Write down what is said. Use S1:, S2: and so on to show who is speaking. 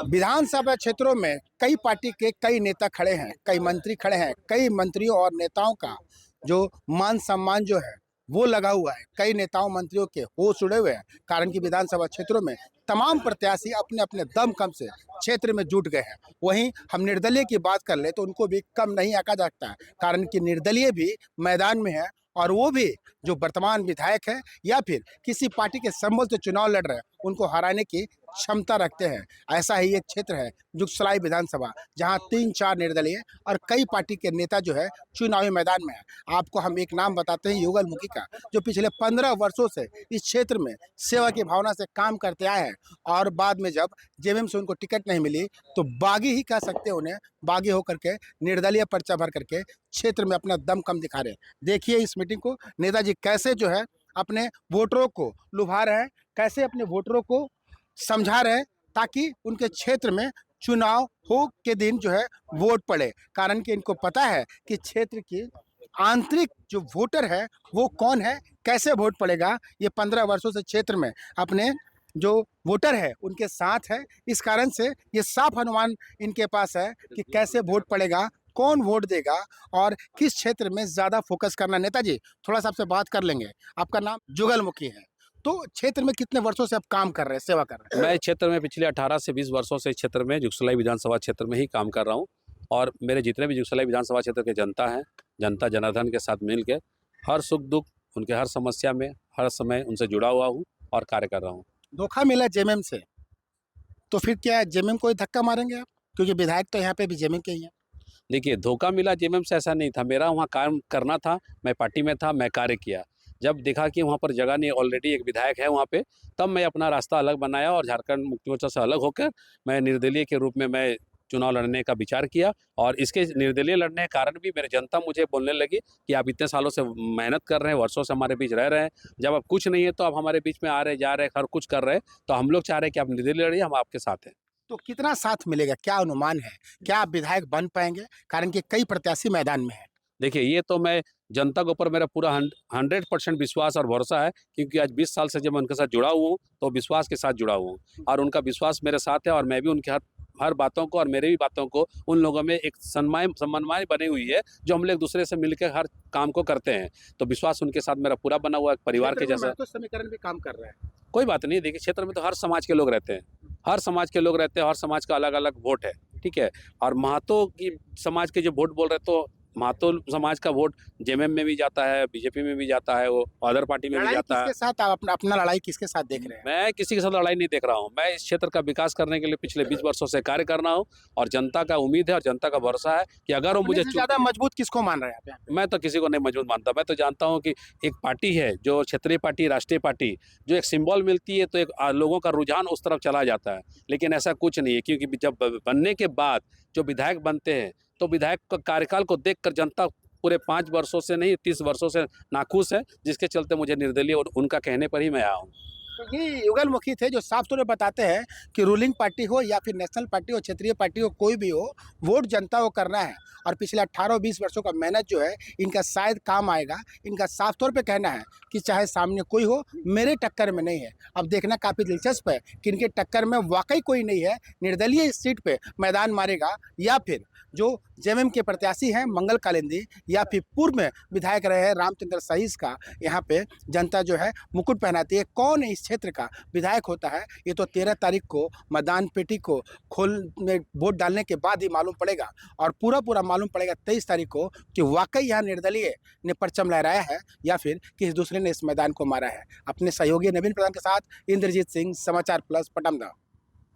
S1: विधानसभा क्षेत्रों में कई पार्टी के कई नेता खड़े हैं, कई मंत्री खड़े हैं, कई मंत्रियों और नेताओं का जो मान सम्मान जो है वो लगा हुआ है। कई नेताओं मंत्रियों के होश उड़े हुए हैं, कारण कि विधानसभा क्षेत्रों में तमाम प्रत्याशी अपने अपने दमखम से क्षेत्र में जुट गए हैं। वहीं हम निर्दलीय की बात कर ले तो उनको भी कम नहीं आंका जा सकता है, कारण कि निर्दलीय भी मैदान में है और वो भी जो वर्तमान विधायक है या फिर किसी पार्टी के संबल से चुनाव लड़ रहे हैं, उनको हराने की क्षमता रखते हैं। ऐसा ही एक क्षेत्र है जुगसलाई विधानसभा, जहां 3-4 निर्दलीय और कई पार्टी के नेता जो है चुनावी मैदान में है। आपको हम एक नाम बताते हैं युगलमुखी का, जो पिछले 15 वर्षों से इस क्षेत्र में सेवा की भावना से काम करते आए हैं और बाद में जब जेएमएम से उनको टिकट नहीं मिली तो बागी ही कह सकते हैं उन्हें, बागी होकर के निर्दलीय पर्चा भर करके क्षेत्र में अपना दम कम दिखा रहे हैं। देखिए इस मीटिंग को नेताजी कैसे जो है अपने वोटरों को लुभा रहे हैं, कैसे अपने वोटरों को समझा रहे हैं ताकि उनके क्षेत्र में चुनाव हो के दिन जो है वोट पड़े। कारण कि इनको पता है कि क्षेत्र की आंतरिक जो वोटर है वो कौन है, कैसे वोट पड़ेगा। ये 15 वर्षों से क्षेत्र में अपने जो वोटर है उनके साथ है, इस कारण से ये साफ अनुमान इनके पास है कि कैसे वोट पड़ेगा, कौन वोट देगा और किस क्षेत्र में ज़्यादा फोकस करना। नेताजी थोड़ा सा आपसे बात कर लेंगे। आपका नाम जुगलमुखी है, तो क्षेत्र में कितने वर्षों से आप काम कर रहे हैं, सेवा कर रहे हैं?
S2: मैं क्षेत्र में पिछले 18 से 20 वर्षों से क्षेत्र में जुगसलाई विधानसभा क्षेत्र में ही काम कर रहा हूं और मेरे जितने भी जुगसलाई विधानसभा क्षेत्र के जनता हैं, जनता जनार्दन के साथ मिल के हर सुख दुख उनके हर समस्या में हर समय उनसे जुड़ा हुआ हूँ और कार्य कर रहा हूँ।
S1: धोखा मिला जेएमएम से, तो फिर क्या जेएमएम को ही धक्का मारेंगे आप, क्योंकि विधायक तो यहाँ पे भी जेएमएम के ही हैं?
S2: देखिए, धोखा मिला जेएमएम से ऐसा नहीं था, मेरा वहाँ काम करना था, मैं पार्टी में था, मैं कार्य किया। जब देखा कि वहाँ पर जगह नहीं, ऑलरेडी एक विधायक है वहाँ पे, तब मैं अपना रास्ता अलग बनाया और झारखंड मुक्ति मोर्चा से अलग होकर मैं निर्दलीय के रूप में मैं चुनाव लड़ने का विचार किया। और इसके निर्दलीय लड़ने के कारण भी मेरी जनता मुझे बोलने लगी कि आप इतने सालों से मेहनत कर रहे हैं, वर्षों से हमारे बीच रह रहे हैं, जब आप कुछ नहीं है तो आप हमारे बीच में आ रहे जा रहे हर कुछ कर रहे हैं, तो हम लोग चाह रहे हैं कि आप निर्दलीय लड़िए, हम आपके साथ हैं।
S1: तो कितना साथ मिलेगा, क्या अनुमान है, क्या आप विधायक बन पाएंगे, कारण कि कई प्रत्याशी मैदान में है?
S2: देखिए, ये तो मैं जनता के ऊपर मेरा पूरा 100% विश्वास और भरोसा है, क्योंकि आज 20 साल से जब मैं उनके साथ जुड़ा हुआ हूँ तो विश्वास के साथ जुड़ा हुआ हूँ और उनका विश्वास मेरे साथ है और मैं भी उनके हर बातों को और मेरे भी बातों को उन लोगों में एक समन्वय बनी हुई है, जो हम लोग एक दूसरे से मिलकर हर काम को करते हैं। तो विश्वास उनके साथ मेरा पूरा बना हुआ है, परिवार के जैसा।
S1: तो समीकरण भी काम कर रहे हैं।
S2: कोई बात नहीं, देखिए क्षेत्र में तो हर समाज के लोग रहते हैं, हर समाज के लोग रहते हैं, हर समाज का अलग अलग वोट है, ठीक है। और महतो की समाज के जो वोट बोल रहे तो महतो समाज का वोट जेएमएम में भी जाता है, बीजेपी में भी जाता है, वो अदर पार्टी में भी जाता है।
S1: किसके साथ आप अपना लड़ाई किसके साथ देख रहे हैं?
S2: मैं किसी के साथ लड़ाई नहीं देख रहा हूँ, मैं इस क्षेत्र का विकास करने के लिए पिछले 20 वर्षों से कार्य कर रहा हूँ और जनता का उम्मीद है और जनता का भरोसा है कि अगर वो मुझे
S1: ज्यादा मजबूत किसको मान रहे हैं आप?
S2: मैं तो किसी को नहीं मजबूत मानता। मैं तो जानता हूँ कि एक पार्टी है जो क्षेत्रीय पार्टी, राष्ट्रीय पार्टी, जो एक सिंबल मिलती है तो एक लोगों का रुझान उस तरफ चला जाता है, लेकिन ऐसा कुछ नहीं है, क्योंकि जब बनने के बाद जो विधायक बनते हैं तो विधायक का कार्यकाल को देखकर जनता पूरे 5 वर्षों से नहीं 30 वर्षों से नाखुश है, जिसके चलते मुझे निर्दलीय और उनका कहने पर ही मैं आया हूँ।
S1: तो ये युगलमुखी थे जो साफ तौर पे बताते हैं कि रूलिंग पार्टी हो या फिर नेशनल पार्टी हो, क्षेत्रीय पार्टी हो, कोई भी हो, वोट जनता को करना है और पिछले 18-20 वर्षों का मेहनत जो है इनका शायद काम आएगा। इनका साफ तौर पे कहना है कि चाहे सामने कोई हो, मेरे टक्कर में नहीं है। अब देखना काफ़ी दिलचस्प है कि इनके टक्कर में वाकई कोई नहीं है, निर्दलीय इस सीट पे मैदान मारेगा या फिर जो जेएमएम के प्रत्याशी हैं मंगल कालिंदी या फिर पूर्व में विधायक रहे हैं रामचंद्र सहीस का यहाँ पे जनता जो है मुकुट पहनाती है। कौन इस क्षेत्र का विधायक होता है ये तो 13 तारीख को मतदान पेटी को वोट डालने के बाद ही मालूम पड़ेगा और पूरा मालूम पड़ेगा 23 तारीख को कि वाकई यहाँ निर्दलीय ने परचम लहराया है या फिर किसी दूसरे ने इस मैदान को मारा है। अपने सहयोगी नवीन प्रधान के साथ इंद्रजीत सिंह, समाचार प्लस, पटमदा।